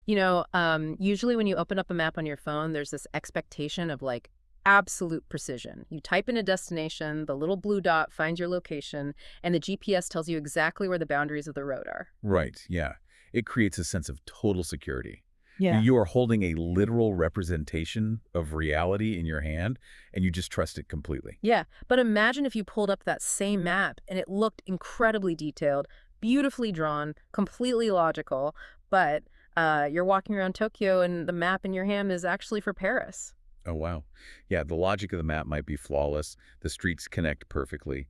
Usually when you open up a map on your phone, there's this expectation of like absolute precision. You type in a destination, the little blue dot finds your location, and the GPS tells you exactly where the boundaries of the road are. Right, yeah. It creates a sense of total security. Yeah. You are holding a literal representation of reality in your hand, and you just trust it completely. Yeah, but imagine if you pulled up that same map and it looked incredibly detailed, beautifully drawn, completely logical, but you're walking around Tokyo and the map in your hand is actually for Paris. Oh, wow. Yeah, the logic of the map might be flawless. The streets connect perfectly,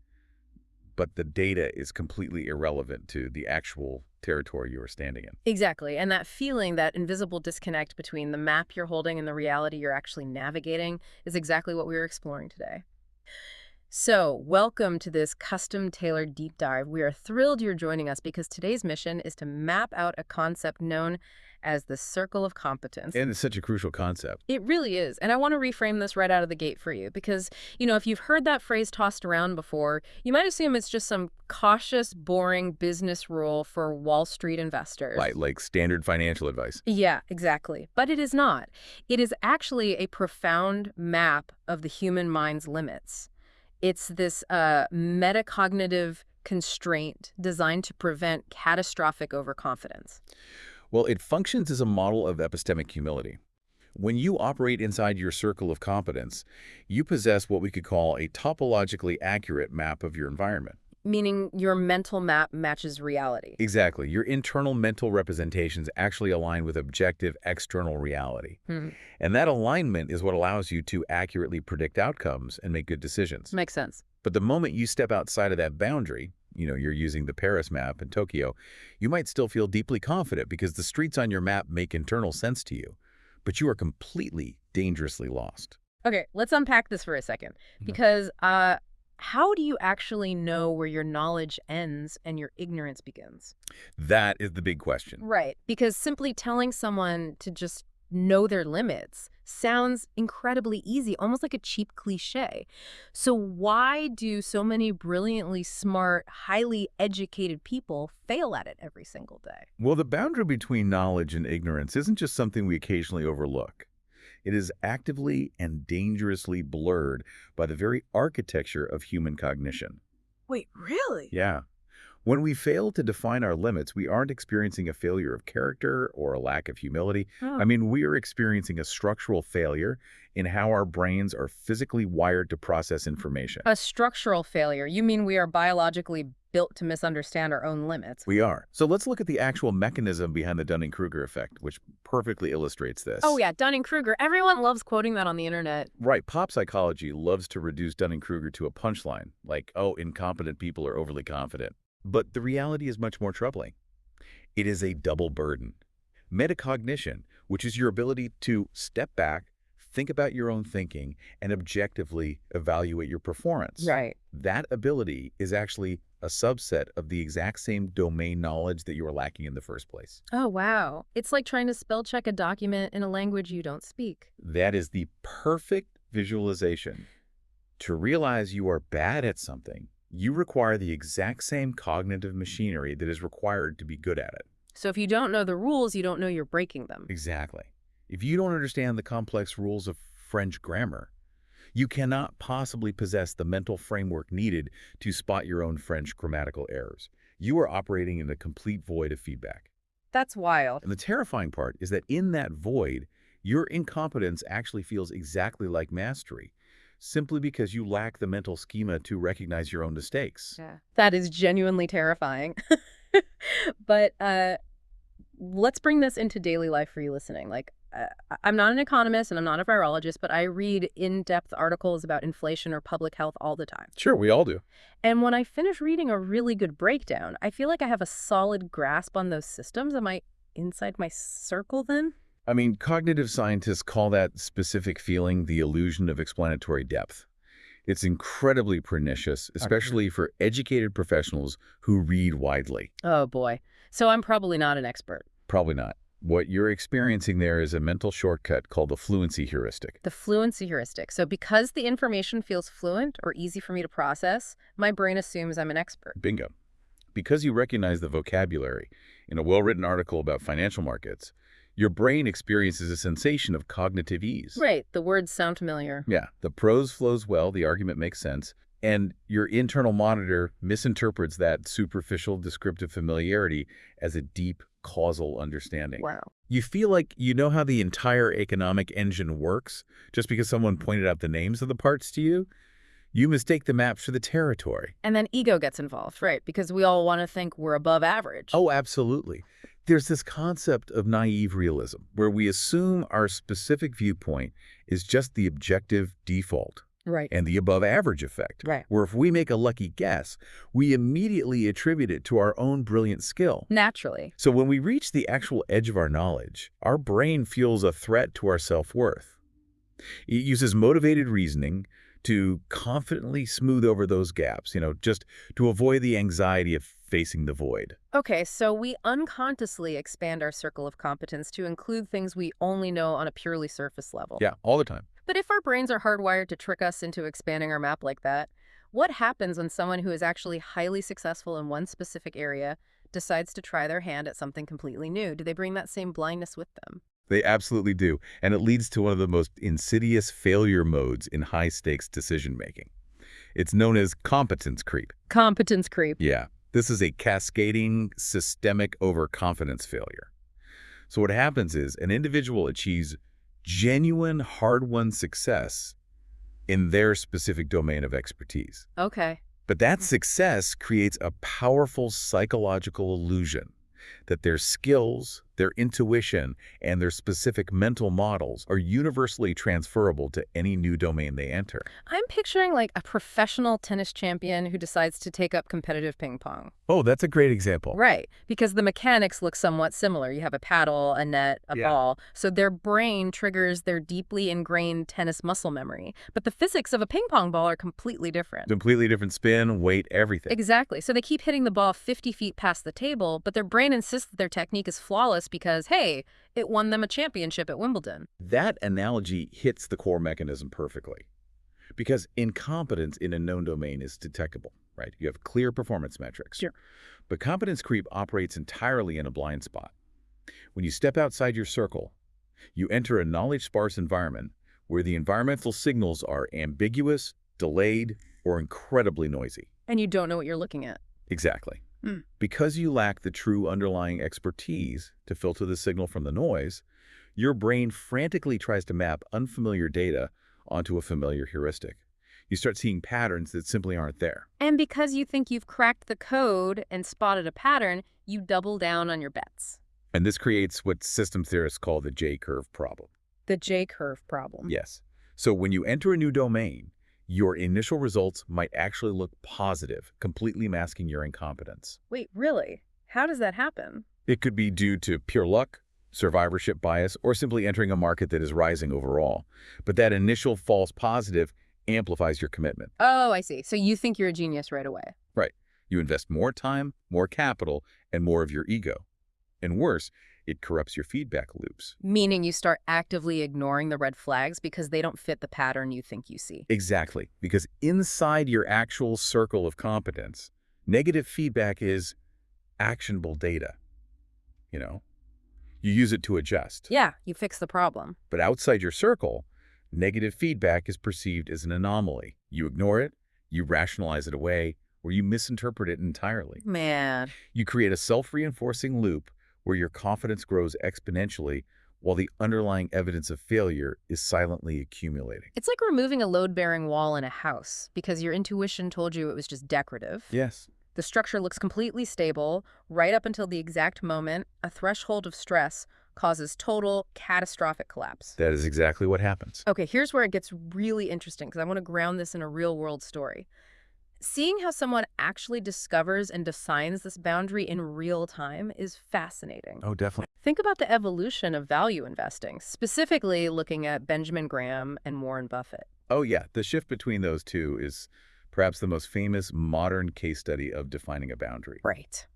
but the data is completely irrelevant to the actual territory you are standing in. Exactly, and that feeling, that invisible disconnect between the map you're holding and the reality you're actually navigating is exactly what we were exploring today. So, welcome to this custom-tailored deep dive. We are thrilled you're joining us because today's mission is to map out a concept known as the circle of competence. And it's such a crucial concept. It really is. And I want to reframe this right out of the gate for you because, if you've heard that phrase tossed around before, you might assume it's just some cautious, boring business rule for Wall Street investors. Like standard financial advice. Yeah, exactly. But it is not. It is actually a profound map of the human mind's limits. It's this metacognitive constraint designed to prevent catastrophic overconfidence. Well, it functions as a model of epistemic humility. When you operate inside your circle of competence, you possess what we could call a topologically accurate map of your environment. Meaning your mental map matches reality. Exactly. Your internal mental representations actually align with objective external reality. And that alignment is what allows you to accurately predict outcomes and make good decisions. Makes sense. But the moment you step outside of that boundary, you're using the Paris map in Tokyo, you might still feel deeply confident because the streets on your map make internal sense to you. But you are completely, dangerously lost. Okay, let's unpack this for a second. Because how do you actually know where your knowledge ends and your ignorance begins? That is the big question. Right, because simply telling someone to just know their limits sounds incredibly easy, almost like a cheap cliche. So why do so many brilliantly smart, highly educated people fail at it every single day? Well, the boundary between knowledge and ignorance isn't just something we occasionally overlook. It is actively and dangerously blurred by the very architecture of human cognition. Wait, really? Yeah. When we fail to define our limits, we aren't experiencing a failure of character or a lack of humility. Oh. We are experiencing a structural failure in how our brains are physically wired to process information. A structural failure. You mean we are biologically built to misunderstand our own limits? We are. So let's look at the actual mechanism behind the Dunning-Kruger effect, which perfectly illustrates this. Oh yeah, Dunning-Kruger. Everyone loves quoting that on the internet. Right. Pop psychology loves to reduce Dunning-Kruger to a punchline, like, oh, incompetent people are overly confident. But the reality is much more troubling. It is a double burden. Metacognition, which is your ability to step back, think about your own thinking, and objectively evaluate your performance. Right. That ability is actually a subset of the exact same domain knowledge that you were lacking in the first place. Oh, wow. It's like trying to spell check a document in a language you don't speak. That is the perfect visualization. To realize you are bad at something, you require the exact same cognitive machinery that is required to be good at it. So if you don't know the rules, you don't know you're breaking them. Exactly. If you don't understand the complex rules of French grammar, you cannot possibly possess the mental framework needed to spot your own French grammatical errors. You are operating in a complete void of feedback. That's wild. And the terrifying part is that in that void, your incompetence actually feels exactly like mastery, simply because you lack the mental schema to recognize your own mistakes. Yeah. That is genuinely terrifying. But let's bring this into daily life for you listening. I'm not an economist and I'm not a virologist, but I read in-depth articles about inflation or public health all the time. Sure, we all do. And when I finish reading a really good breakdown, I feel like I have a solid grasp on those systems. Am I inside my circle then? Cognitive scientists call that specific feeling the illusion of explanatory depth. It's incredibly pernicious, especially for educated professionals who read widely. Oh, boy. So I'm probably not an expert. Probably not. What you're experiencing there is a mental shortcut called the fluency heuristic. The fluency heuristic. So because the information feels fluent or easy for me to process, my brain assumes I'm an expert. Bingo. Because you recognize the vocabulary in a well-written article about financial markets, Your brain experiences a sensation of cognitive ease. Right, the words sound familiar. Yeah, the prose flows well, the argument makes sense, and your internal monitor misinterprets that superficial descriptive familiarity as a deep causal understanding. Wow. You feel like you know how the entire economic engine works just because someone pointed out the names of the parts to you. You mistake the maps for the territory. And then ego gets involved, right? Because we all want to think we're above average. Oh, absolutely. There's this concept of naive realism where we assume our specific viewpoint is just the objective default. Right. And the above average effect, Right. where if we make a lucky guess, we immediately attribute it to our own brilliant skill. Naturally. So when we reach the actual edge of our knowledge, our brain feels a threat to our self-worth. It uses motivated reasoning to confidently smooth over those gaps, just to avoid the anxiety of facing the void. Okay, so we unconsciously expand our circle of competence to include things we only know on a purely surface level. Yeah, all the time. But if our brains are hardwired to trick us into expanding our map like that, what happens when someone who is actually highly successful in one specific area decides to try their hand at something completely new? Do they bring that same blindness with them? They absolutely do, and it leads to one of the most insidious failure modes in high-stakes decision-making. It's known as competence creep. Competence creep. Yeah, this is a cascading, systemic overconfidence failure. So what happens is an individual achieves genuine, hard-won success in their specific domain of expertise. Okay. But that success creates a powerful psychological illusion that their skills, their intuition, and their specific mental models are universally transferable to any new domain they enter. I'm picturing like a professional tennis champion who decides to take up competitive ping pong. Oh, that's a great example. Right, because the mechanics look somewhat similar. You have a paddle, a net, a Yeah. ball. So their brain triggers their deeply ingrained tennis muscle memory. But the physics of a ping pong ball are completely different. Completely different spin, weight, everything. Exactly. So they keep hitting the ball 50 feet past the table, but their brain insists that their technique is flawless because, hey, it won them a championship at Wimbledon. That analogy hits the core mechanism perfectly. Because incompetence in a known domain is detectable, right? You have clear performance metrics. Sure. But competence creep operates entirely in a blind spot. When you step outside your circle, you enter a knowledge-sparse environment where the environmental signals are ambiguous, delayed, or incredibly noisy. And you don't know what you're looking at. Exactly. Hmm. Because you lack the true underlying expertise to filter the signal from the noise, your brain frantically tries to map unfamiliar data onto a familiar heuristic. You start seeing patterns that simply aren't there. And because you think you've cracked the code and spotted a pattern, you double down on your bets. And this creates what system theorists call the J-curve problem. The J-curve problem. Yes. So when you enter a new domain, your initial results might actually look positive, completely masking your incompetence. Wait, really? How does that happen? It could be due to pure luck, survivorship bias, or simply entering a market that is rising overall. But that initial false positive amplifies your commitment. Oh, I see. So you think you're a genius right away. Right. You invest more time, more capital, and more of your ego. And worse, it corrupts your feedback loops. Meaning you start actively ignoring the red flags because they don't fit the pattern you think you see. Exactly. Because inside your actual circle of competence, negative feedback is actionable data. You use it to adjust. Yeah, you fix the problem. But outside your circle, negative feedback is perceived as an anomaly. You ignore it, you rationalize it away, or you misinterpret it entirely. Man. You create a self-reinforcing loop where your confidence grows exponentially while the underlying evidence of failure is silently accumulating. It's like removing a load-bearing wall in a house because your intuition told you it was just decorative. Yes. The structure looks completely stable right up until the exact moment a threshold of stress causes total catastrophic collapse. That is exactly what happens. Okay, here's where it gets really interesting because I want to ground this in a real-world story. Seeing how someone actually discovers and defines this boundary in real time is fascinating. Oh, definitely. Think about the evolution of value investing, specifically looking at Benjamin Graham and Warren Buffett. Oh, yeah. The shift between those two is perhaps the most famous modern case study of defining a boundary. Right.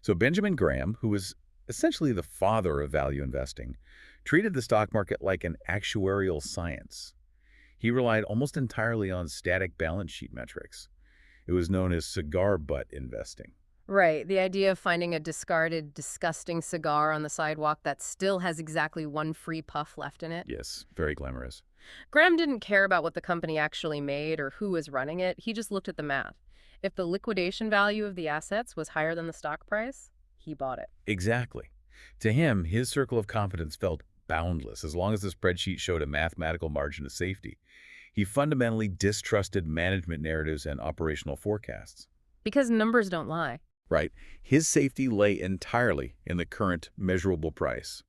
So Benjamin Graham, who was essentially the father of value investing, treated the stock market like an actuarial science. He relied almost entirely on static balance sheet metrics. It was known as cigar butt investing. Right, the idea of finding a discarded, disgusting cigar on the sidewalk that still has exactly one free puff left in it. Yes, very glamorous. Graham didn't care about what the company actually made or who was running it. He just looked at the math. If the liquidation value of the assets was higher than the stock price, he bought it. Exactly. To him, his circle of competence felt boundless as long as the spreadsheet showed a mathematical margin of safety. He fundamentally distrusted management narratives and operational forecasts. Because numbers don't lie. Right? His safety lay entirely in the current measurable price.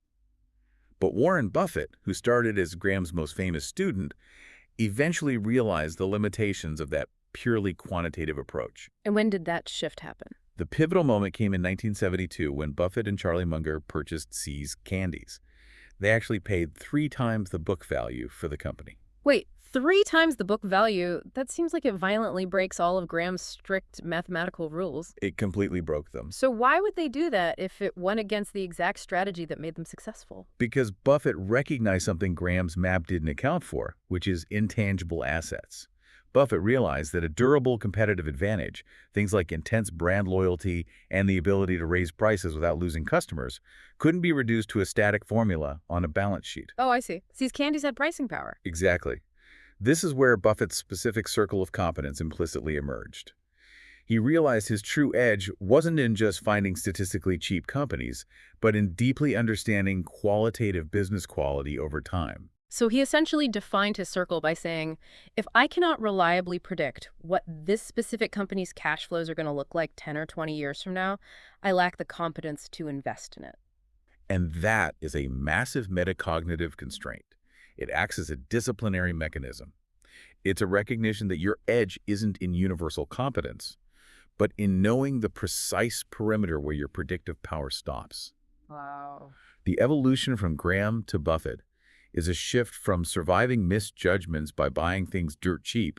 But Warren Buffett, who started as Graham's most famous student, eventually realized the limitations of that purely quantitative approach. And when did that shift happen? The pivotal moment came in 1972 when Buffett and Charlie Munger purchased See's Candies. They actually paid 3 times the book value for the company. Wait, 3 times the book value? That seems like it violently breaks all of Graham's strict mathematical rules. It completely broke them. So why would they do that if it went against the exact strategy that made them successful? Because Buffett recognized something Graham's map didn't account for, which is intangible assets. Buffett realized that a durable competitive advantage, things like intense brand loyalty and the ability to raise prices without losing customers, couldn't be reduced to a static formula on a balance sheet. Oh, I see. These candies had pricing power. Exactly. This is where Buffett's specific circle of competence implicitly emerged. He realized his true edge wasn't in just finding statistically cheap companies, but in deeply understanding qualitative business quality over time. So he essentially defined his circle by saying, if I cannot reliably predict what this specific company's cash flows are going to look like 10 or 20 years from now, I lack the competence to invest in it. And that is a massive metacognitive constraint. It acts as a disciplinary mechanism. It's a recognition that your edge isn't in universal competence, but in knowing the precise perimeter where your predictive power stops. Wow. The evolution from Graham to Buffett is a shift from surviving misjudgments by buying things dirt cheap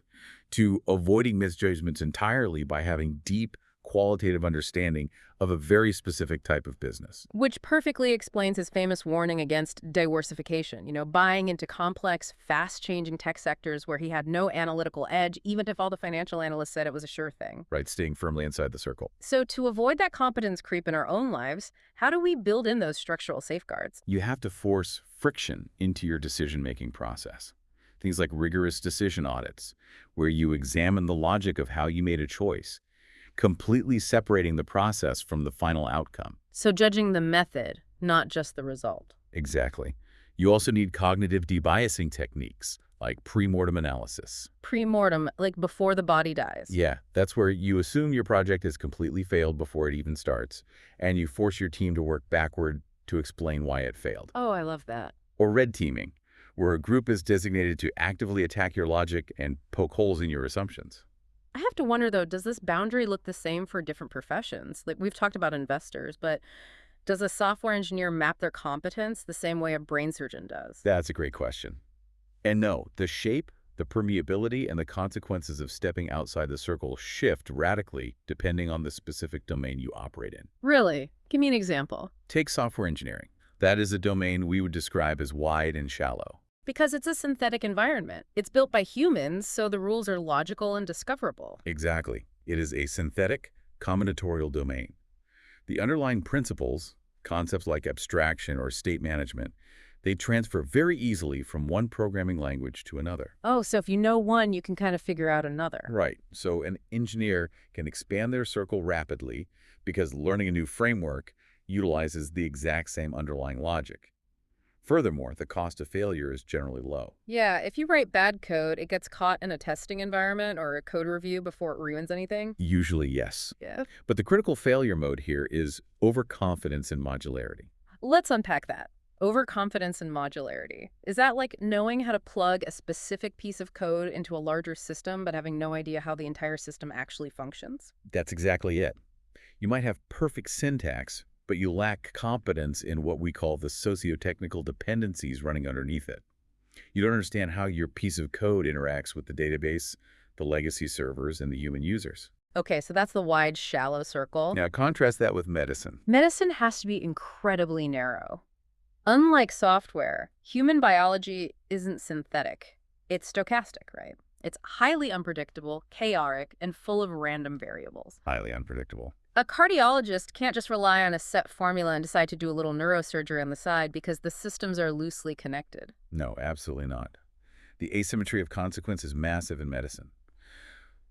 to avoiding misjudgments entirely by having deep, qualitative understanding of a very specific type of business. Which perfectly explains his famous warning against diversification, buying into complex, fast-changing tech sectors where he had no analytical edge, even if all the financial analysts said it was a sure thing. Right, staying firmly inside the circle. So to avoid that competence creep in our own lives, how do we build in those structural safeguards? You have to force friction into your decision-making process. Things like rigorous decision audits, where you examine the logic of how you made a choice, completely separating the process from the final outcome. So judging the method, not just the result. Exactly. You also need cognitive debiasing techniques, like pre-mortem analysis. Pre-mortem, like before the body dies. Yeah, that's where you assume your project has completely failed before it even starts, and you force your team to work backward to explain why it failed. Oh, I love that. Or red teaming, where a group is designated to actively attack your logic and poke holes in your assumptions. I have to wonder, though, does this boundary look the same for different professions? Like, we've talked about investors, but does a software engineer map their competence the same way a brain surgeon does? That's a great question. And no, the shape, the permeability, and the consequences of stepping outside the circle shift radically depending on the specific domain you operate in. Really? Give me an example. Take software engineering. That is a domain we would describe as wide and shallow. Because it's a synthetic environment. It's built by humans, so the rules are logical and discoverable. Exactly. It is a synthetic, combinatorial domain. The underlying principles, concepts like abstraction or state management, they transfer very easily from one programming language to another. Oh, so if you know one, you can kind of figure out another. Right. So an engineer can expand their circle rapidly because learning a new framework utilizes the exact same underlying logic. Furthermore, the cost of failure is generally low. Yeah, if you write bad code, it gets caught in a testing environment or a code review before it ruins anything. Usually, yes. Yeah. But the critical failure mode here is overconfidence and modularity. Let's unpack that. Overconfidence and modularity. Is that like knowing how to plug a specific piece of code into a larger system but having no idea how the entire system actually functions? That's exactly it. You might have perfect syntax, but you lack competence in what we call the socio-technical dependencies running underneath it. You don't understand how your piece of code interacts with the database, the legacy servers, and the human users. Okay, so that's the wide, shallow circle. Now, contrast that with medicine. Medicine has to be incredibly narrow. Unlike software, human biology isn't synthetic. It's stochastic, right? It's highly unpredictable, chaotic, and full of random variables. Highly unpredictable. A cardiologist can't just rely on a set formula and decide to do a little neurosurgery on the side because the systems are loosely connected. No, absolutely not. The asymmetry of consequence is massive in medicine.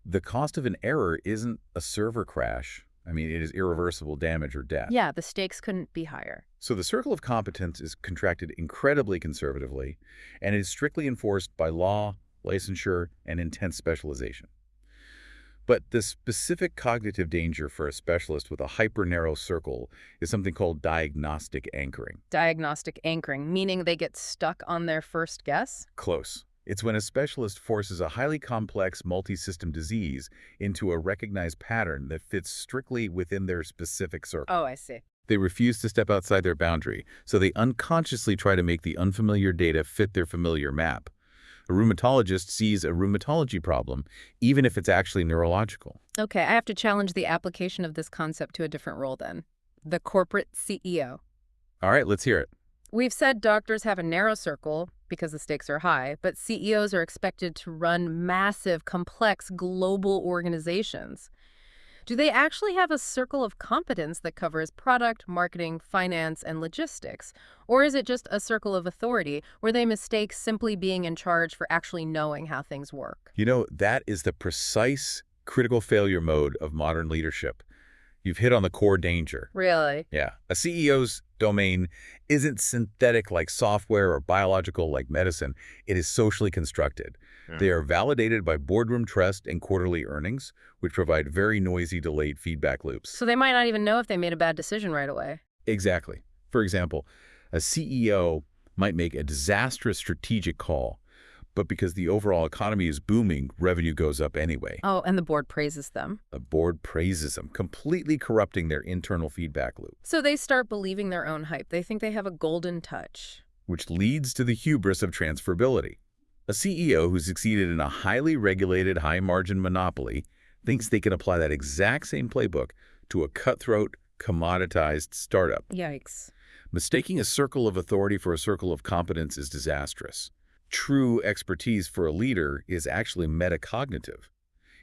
The cost of an error isn't a server crash. I mean, it is irreversible damage or death. Yeah, the stakes couldn't be higher. So the circle of competence is contracted incredibly conservatively, and it is strictly enforced by law, licensure, and intense specialization. But the specific cognitive danger for a specialist with a hyper-narrow circle is something called diagnostic anchoring. Diagnostic anchoring, meaning they get stuck on their first guess? Close. It's when a specialist forces a highly complex multi-system disease into a recognized pattern that fits strictly within their specific circle. Oh, I see. They refuse to step outside their boundary, so they unconsciously try to make the unfamiliar data fit their familiar map. A rheumatologist sees a rheumatology problem, even if it's actually neurological. Okay, I have to challenge the application of this concept to a different role then. The corporate CEO. All right, let's hear it. We've said doctors have a narrow circle because the stakes are high, but CEOs are expected to run massive, complex, global organizations. Do they actually have a circle of competence that covers product, marketing, finance, and logistics? Or is it just a circle of authority where they mistake simply being in charge for actually knowing how things work? You know, that is the precise critical failure mode of modern leadership. You've hit on the core danger. Really? Yeah. A CEO's domain isn't synthetic like software or biological like medicine. It is socially constructed. Yeah. They are validated by boardroom trust and quarterly earnings, which provide very noisy, delayed feedback loops. So they might not even know if they made a bad decision right away. Exactly. For example, a CEO might make a disastrous strategic call, but because the overall economy is booming, revenue goes up anyway. Oh, and the board praises them. The board praises them, completely corrupting their internal feedback loop, So they start believing their own hype. They think they have a golden touch. which leads to the hubris of transferability. A CEO who succeeded in a highly regulated, high-margin monopoly thinks they can apply that exact same playbook to a cutthroat, commoditized startup. Yikes. Mistaking a circle of authority for a circle of competence is disastrous. True expertise for a leader is actually metacognitive.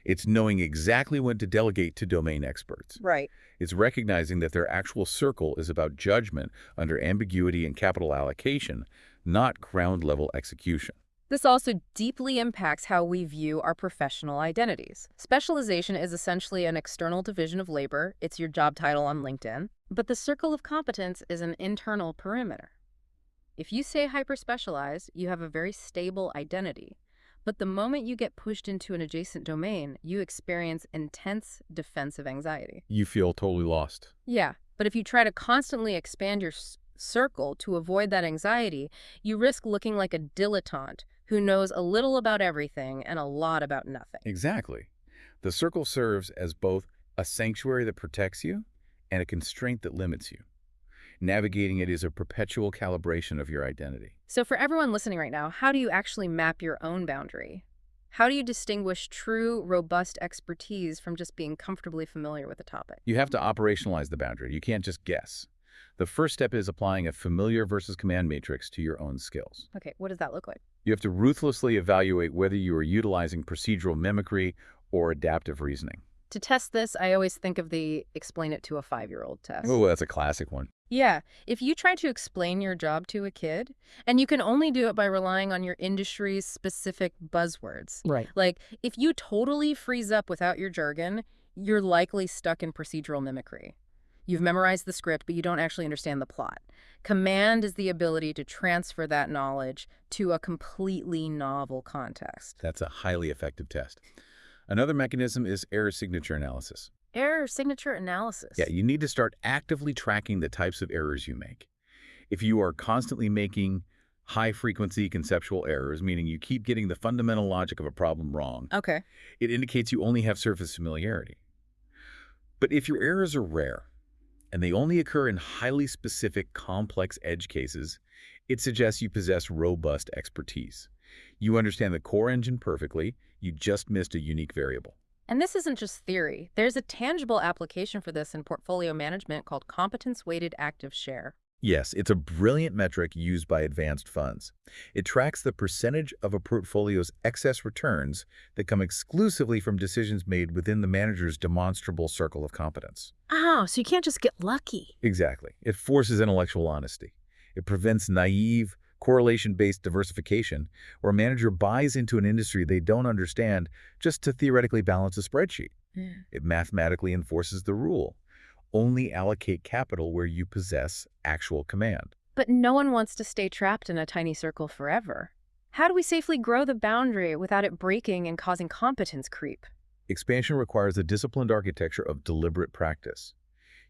It's knowing exactly when to delegate to domain experts. Right. It's recognizing that their actual circle is about judgment under ambiguity and capital allocation, not ground-level execution. This also deeply impacts how we view our professional identities. Specialization is essentially an external division of labor. It's your job title on LinkedIn. But the circle of competence is an internal perimeter. If you say hyper-specialized, you have a very stable identity. But the moment you get pushed into an adjacent domain, you experience intense defensive anxiety. You feel totally lost. Yeah, but if you try to constantly expand your circle to avoid that anxiety, you risk looking like a dilettante who knows a little about everything and a lot about nothing. Exactly. The circle serves as both a sanctuary that protects you and a constraint that limits you. Navigating it is a perpetual calibration of your identity. So for everyone listening right now, how do you actually map your own boundary? How do you distinguish true, robust expertise from just being comfortably familiar with a topic? You have to operationalize the boundary. You can't just guess. The first step is applying a familiar versus command matrix to your own skills. Okay, what does that look like? You have to ruthlessly evaluate whether you are utilizing procedural mimicry or adaptive reasoning. To test this, I always think of the explain it to a 5-year-old test. Oh, that's a classic one. Yeah, if you try to explain your job to a kid, and you can only do it by relying on your industry's specific buzzwords. Right. Like, if you totally freeze up without your jargon, you're likely stuck in procedural mimicry. You've memorized the script, but you don't actually understand the plot. Command is the ability to transfer that knowledge to a completely novel context. That's a highly effective test. Another mechanism is error signature analysis. Error signature analysis. Yeah, you need to start actively tracking the types of errors you make. If you are constantly making high-frequency conceptual errors, meaning you keep getting the fundamental logic of a problem wrong, Okay. it indicates you only have surface familiarity. But if your errors are rare, and they only occur in highly specific, complex edge cases, it suggests you possess robust expertise. You understand the core engine perfectly, you just missed a unique variable. And this isn't just theory. There's a tangible application for this in portfolio management called competence-weighted active share. Yes, it's a brilliant metric used by advanced funds. It tracks the percentage of a portfolio's excess returns that come exclusively from decisions made within the manager's demonstrable circle of competence. Oh, so you can't just get lucky. Exactly. It forces intellectual honesty. It prevents naive, correlation-based diversification, where a manager buys into an industry they don't understand just to theoretically balance a spreadsheet. Yeah. It mathematically enforces the rule. Only allocate capital where you possess actual command. But no one wants to stay trapped in a tiny circle forever. How do we safely grow the boundary without it breaking and causing competence creep? Expansion requires a disciplined architecture of deliberate practice.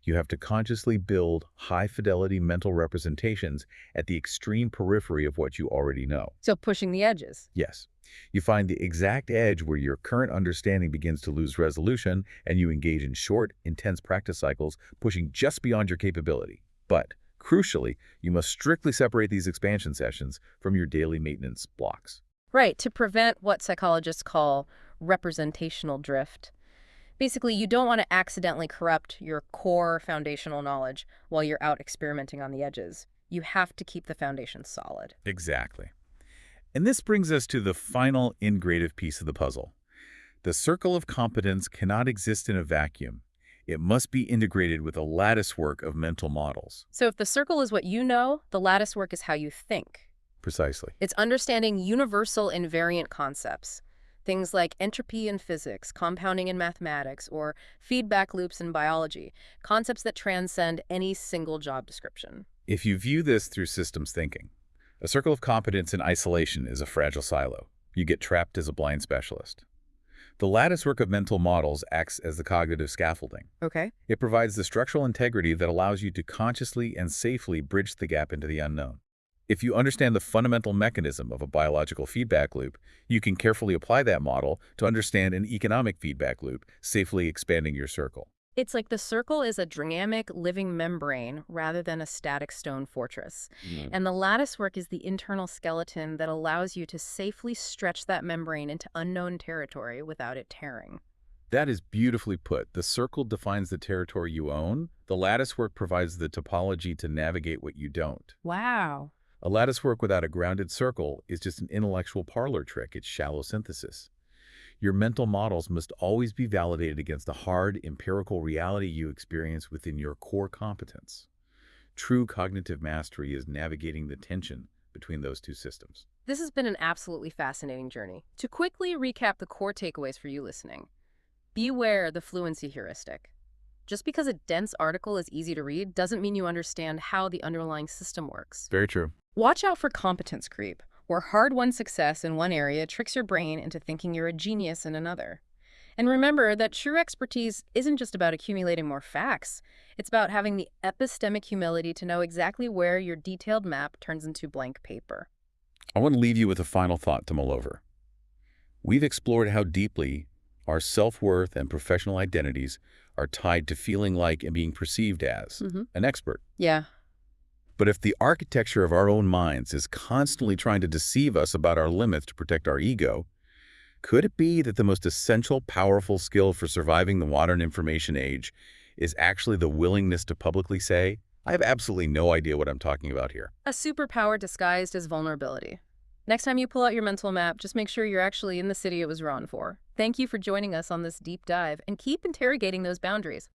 You have to consciously build high-fidelity mental representations at the extreme periphery of what you already know. So pushing the edges. Yes, you find the exact edge where your current understanding begins to lose resolution, and you engage in short, intense practice cycles, pushing just beyond your capability. But, crucially, you must strictly separate these expansion sessions from your daily maintenance blocks. Right, to prevent what psychologists call representational drift. Basically, you don't want to accidentally corrupt your core foundational knowledge while you're out experimenting on the edges. You have to keep the foundation solid. Exactly. And this brings us to the final integrative piece of the puzzle. The circle of competence cannot exist in a vacuum. It must be integrated with a lattice work of mental models. So if the circle is what you know, the lattice work is how you think. Precisely. It's understanding universal invariant concepts, things like entropy in physics, compounding in mathematics, or feedback loops in biology, concepts that transcend any single job description. If you view this through systems thinking, a circle of competence in isolation is a fragile silo. You get trapped as a blind specialist. The lattice work of mental models acts as the cognitive scaffolding. Okay. It provides the structural integrity that allows you to consciously and safely bridge the gap into the unknown. If you understand the fundamental mechanism of a biological feedback loop, you can carefully apply that model to understand an economic feedback loop, safely expanding your circle. It's like the circle is a dynamic, living membrane rather than a static stone fortress. And the lattice work is the internal skeleton that allows you to safely stretch that membrane into unknown territory without it tearing. That is beautifully put. The circle defines the territory you own. The lattice work provides the topology to navigate what you don't. Wow. A lattice work without a grounded circle is just an intellectual parlor trick. It's shallow synthesis. Your mental models must always be validated against the hard, empirical reality you experience within your core competence. True cognitive mastery is navigating the tension between those two systems. This has been an absolutely fascinating journey. To quickly recap the core takeaways for you listening, beware the fluency heuristic. Just because a dense article is easy to read doesn't mean you understand how the underlying system works. Very true. Watch out for competence creep, where hard-won success in one area tricks your brain into thinking you're a genius in another. And remember that true expertise isn't just about accumulating more facts. It's about having the epistemic humility to know exactly where your detailed map turns into blank paper. I want to leave you with a final thought to mull over. We've explored how deeply our self-worth and professional identities are tied to feeling like and being perceived as an expert. Yeah. But if the architecture of our own minds is constantly trying to deceive us about our limits to protect our ego, could it be that the most essential, powerful skill for surviving the modern information age is actually the willingness to publicly say, I have absolutely no idea what I'm talking about here? A superpower disguised as vulnerability. Next time you pull out your mental map, just make sure you're actually in the city it was drawn for. Thank you for joining us on this deep dive, and keep interrogating those boundaries.